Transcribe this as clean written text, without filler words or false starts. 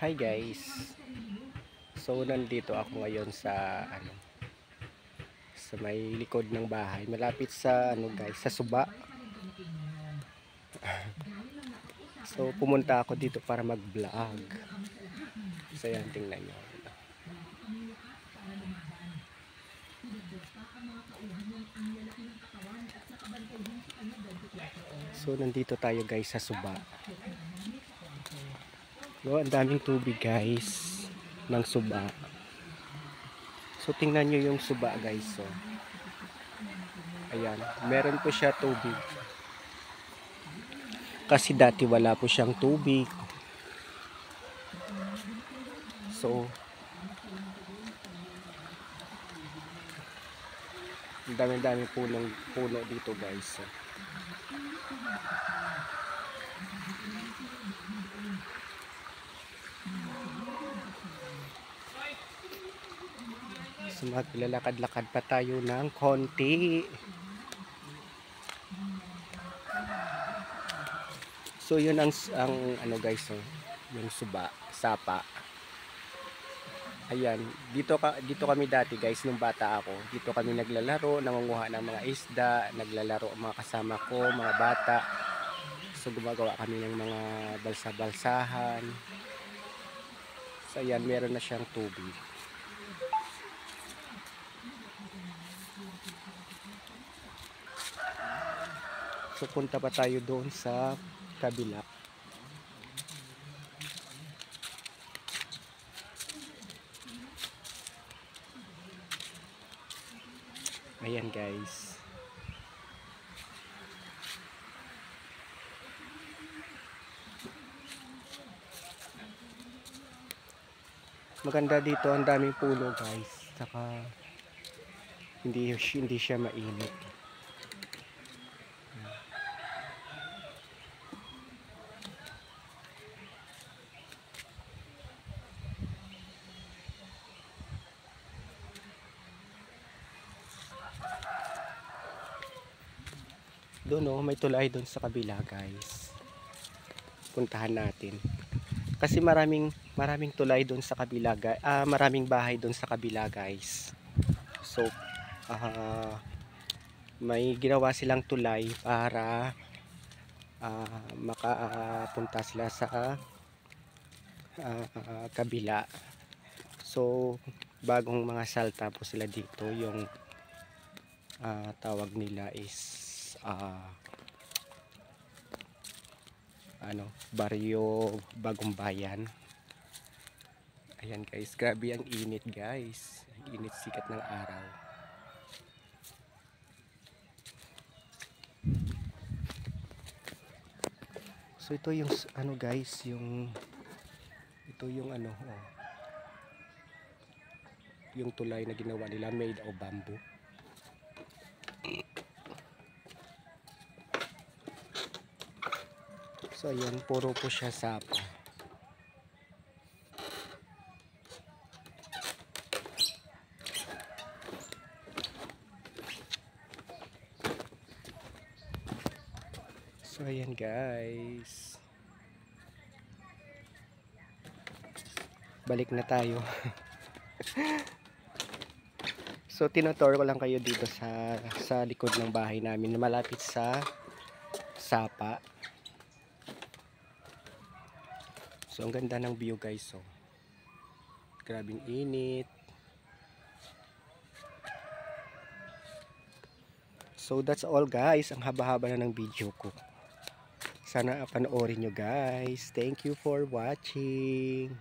Hi guys. So nandito ako ngayon sa sa may likod ng bahay, malapit sa guys, sa Suba. So pumunta ako dito para mag-vlog. So yan, tingnan niyo. So nandito tayo guys sa Suba. No, ang daming tubig guys ng Suba. So tingnan niyo yung Suba guys. So ayan, meron po siya tubig. Kasi dati wala po siyang tubig. So ang dami-dami puno dito guys. So maglalakad-lakad pa tayo ng konti. So yun ang ano guys, yung Suba, Sapa. Ayan, dito kami dati guys nung bata ako. Dito kami naglalaro, nangunguha ng mga isda, naglalaro ang mga kasama ko, mga bata. So gumagawa kami ng mga balsa-balsahan. So ayan, meron na siyang tubig. So punta pa tayo doon sa kabila. Ayan guys. Maganda dito, ang daming puno guys. Saka hindi siya mainit. Doon may tulay doon sa kabila guys. Puntahan natin. Kasi maraming tulay doon sa kabila guys. Maraming bahay doon sa kabila guys. So may ginawa silang tulay para makapunta sila sa kabila. So bagong mga salta po sila dito, yung tawag nila is Baryo Bagong Bayan. Ayan guys, grabe ang init guys. Ang init, sikat ng araw. So ito yung guys, yung yung tulay na ginawa nila, made of bamboo. So ayan, puro po siya sapa. So ayan guys, balik na tayo. So tinotour ko lang kayo dito sa likod ng bahay namin na malapit sa Sapa. So ang ganda ng view guys. So grabing init. So that's all guys, ang haba-haba na ng video ko. Sana panoorin nyo guys. Thank you for watching.